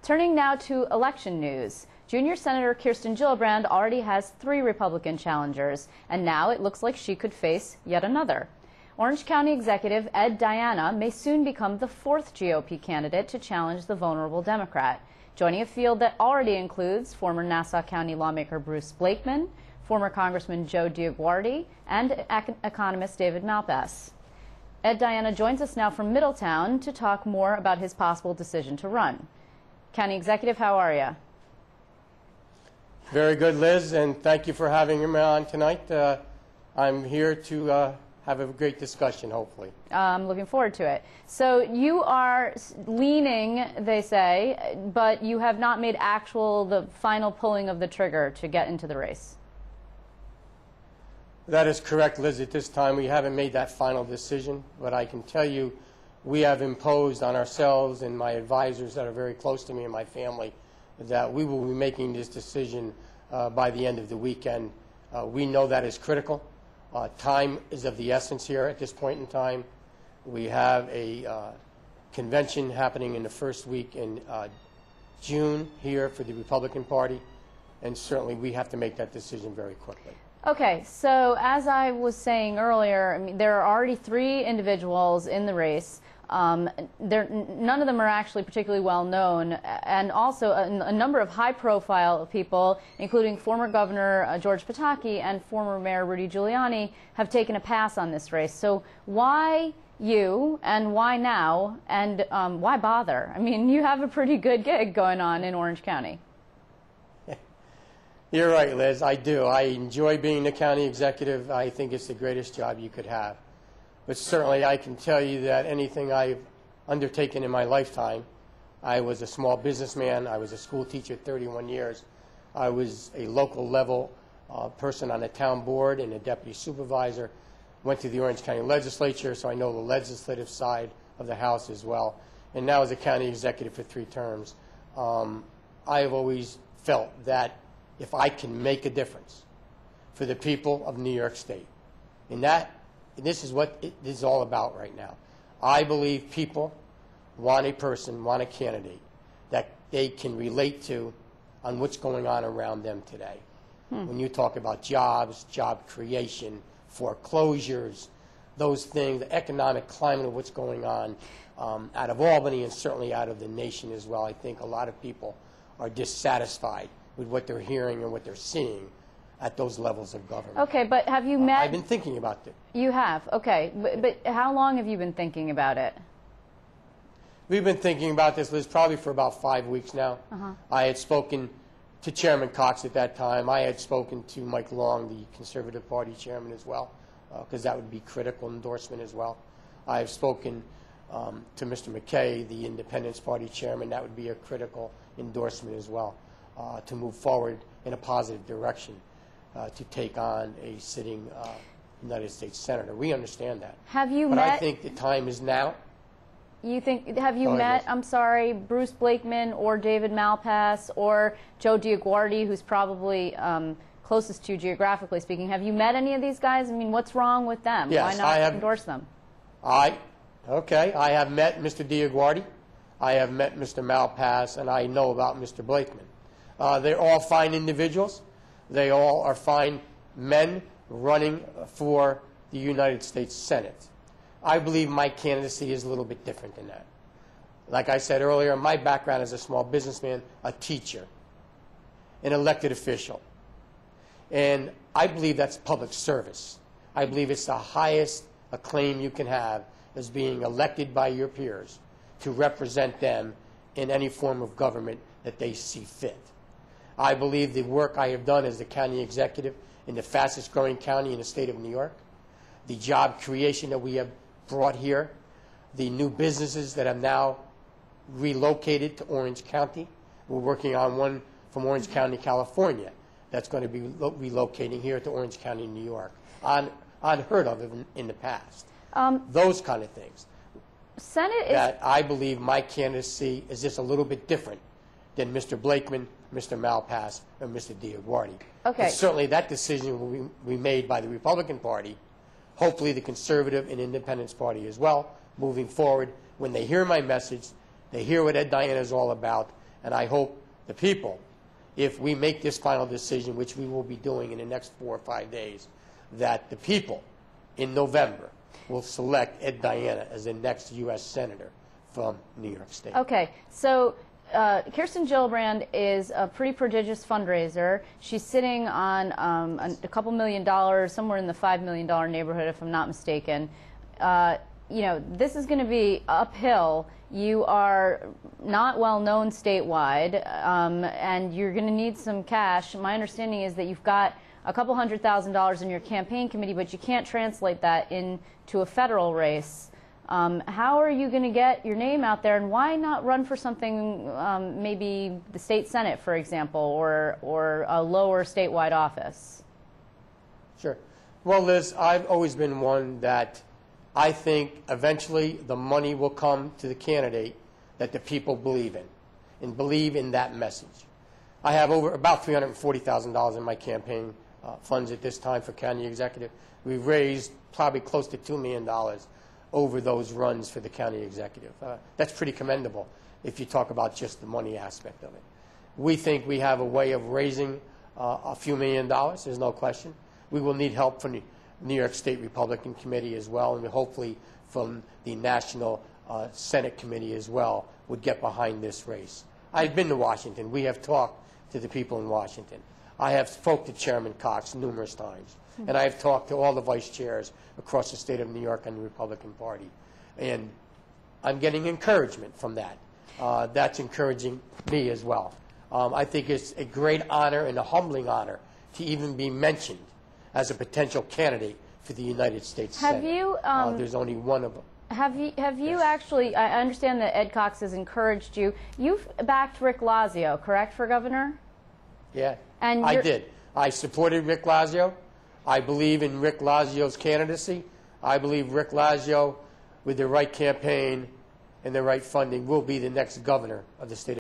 Turning now to election news. Junior Senator Kirsten Gillibrand already has 3 Republican challengers, and now it looks like she could face yet another. Orange County Executive Ed Diana may soon become the 4th GOP candidate to challenge the vulnerable Democrat, joining a field that already includes former Nassau County lawmaker Bruce Blakeman, former Congressman Joe DioGuardi, and economist David Malpass. Ed Diana joins us now from Middletown to talk more about his possible decision to run. County Executive, how are you? Very good, Liz, and thank you for having me on tonight. I'm here to have a great discussion, hopefully. I'm looking forward to it. So you are leaning, they say, but you have not made the final pulling of the trigger to get into the race. That is correct, Liz. At this time, we haven't made that final decision, but I can tell you we have imposed on ourselves and my advisors that are very close to me and my family that we will be making this decision by the end of the weekend. We know that is critical. Time is of the essence here at this point in time. We have a convention happening in the first week in June here for the Republican Party, and certainly we have to make that decision very quickly. Okay, so as I was saying earlier, I mean, there are already 3 individuals in the race. None of them are actually particularly well known, and also a number of high-profile people, including former Governor George Pataki and former Mayor Rudy Giuliani, have taken a pass on this race. So why you, and why now, and why bother? I mean, you have a pretty good gig going on in Orange County. You're right, Liz. I do. I enjoy being the county executive. I think it's the greatest job you could have. But certainly I can tell you that anything I've undertaken in my lifetime, I was a small businessman. I was a school teacher 31 years. I was a local level person on the town board and a deputy supervisor. Went to the Orange County Legislature, so I know the legislative side of the House as well. And now as a county executive for 3 terms, I have always felt that if I can make a difference for the people of New York State, and this is what it is all about right now. I believe people want a person, want a candidate that they can relate to on what's going on around them today. When you talk about jobs, job creation, foreclosures, those things, the economic climate of what's going on out of Albany and certainly out of the nation as well, I think a lot of people are dissatisfied with what they're hearing and what they're seeing at those levels of government. Okay, but have you met... I've been thinking about it. You have? Okay. But how long have you been thinking about it? We've been thinking about this, Liz, probably for about 5 weeks now. I had spoken to Chairman Cox at that time. I had spoken to Mike Long, the Conservative Party chairman as well, because that would be critical endorsement as well. I have spoken to Mr. McKay, the Independence Party chairman. That would be a critical endorsement as well, to move forward in a positive direction. To take on a sitting United States Senator. We understand that. Have you met... But I think the time is now. You think, have you met, I'm sorry, Bruce Blakeman or David Malpass or Joe DioGuardi, who's probably closest to you geographically speaking? Have you met any of these guys? I mean, what's wrong with them? Yes, why not endorse them? Okay, I have met Mr. DioGuardi. I have met Mr. Malpass, and I know about Mr. Blakeman. They're all fine individuals. They all are fine men running for the United States Senate. I believe my candidacy is a little bit different than that. Like I said earlier, my background is a small businessman, a teacher, an elected official. And I believe that's public service. I believe it's the highest acclaim you can have as being elected by your peers to represent them in any form of government that they see fit. I believe the work I have done as the county executive in the fastest growing county in the state of New York, the job creation that we have brought here, the new businesses that have now relocated to Orange County. We're working on one from Orange County, California, that's going to be relocating here to Orange County, New York, unheard of in the past. Those kind of things. That I believe my candidacy is just a little bit different than Mr. Blakeman, Mr. Malpass, and Mr. DioGuardi. Okay. And certainly that decision will be made by the Republican Party, hopefully the Conservative and Independence Party as well, moving forward. When they hear my message, they hear what Ed Diana is all about, And I hope the people, if we make this final decision, which we will be doing in the next 4 or 5 days, that the people in November will select Ed Diana as the next U.S. Senator from New York State. Okay, so Kirsten Gillibrand is a pretty prodigious fundraiser. She's sitting on a couple $1 million, somewhere in the $5 million neighborhood, if I'm not mistaken. You know, this is going to be uphill. You are not well known statewide, and you're going to need some cash. My understanding is that you've got a couple $100,000 in your campaign committee, but you can't translate that into a federal race. How are you going to get your name out there, and why not run for something, maybe the state senate, for example, or a lower statewide office? Sure. Well, Liz, I've always been one that I think eventually the money will come to the candidate that the people believe in, and believe in that message. I have about $340,000 in my campaign funds at this time for county executive. We've raised probably close to $2 million over those runs for the county executive. That's pretty commendable if you talk about just the money aspect of it. We think we have a way of raising a few $1 million, there's no question. We will need help from the New York State Republican Committee as well, and hopefully from the National Senate Committee as well would get behind this race. I've been to Washington. We have talked to the people in Washington. I have spoke to Chairman Cox numerous times, and I have talked to all the vice chairs across the state of New York and the Republican Party, and I'm getting encouragement from that. That's encouraging me as well. I think it's a great honor and a humbling honor to even be mentioned as a potential candidate for the United States Senate. There's only one of them. Have you actually, I understand that Ed Cox has encouraged you. You've backed Rick Lazio, correct, for governor? Yeah, and I did. I supported Rick Lazio. I believe in Rick Lazio's candidacy. I believe Rick Lazio, with the right campaign and the right funding, will be the next governor of the state of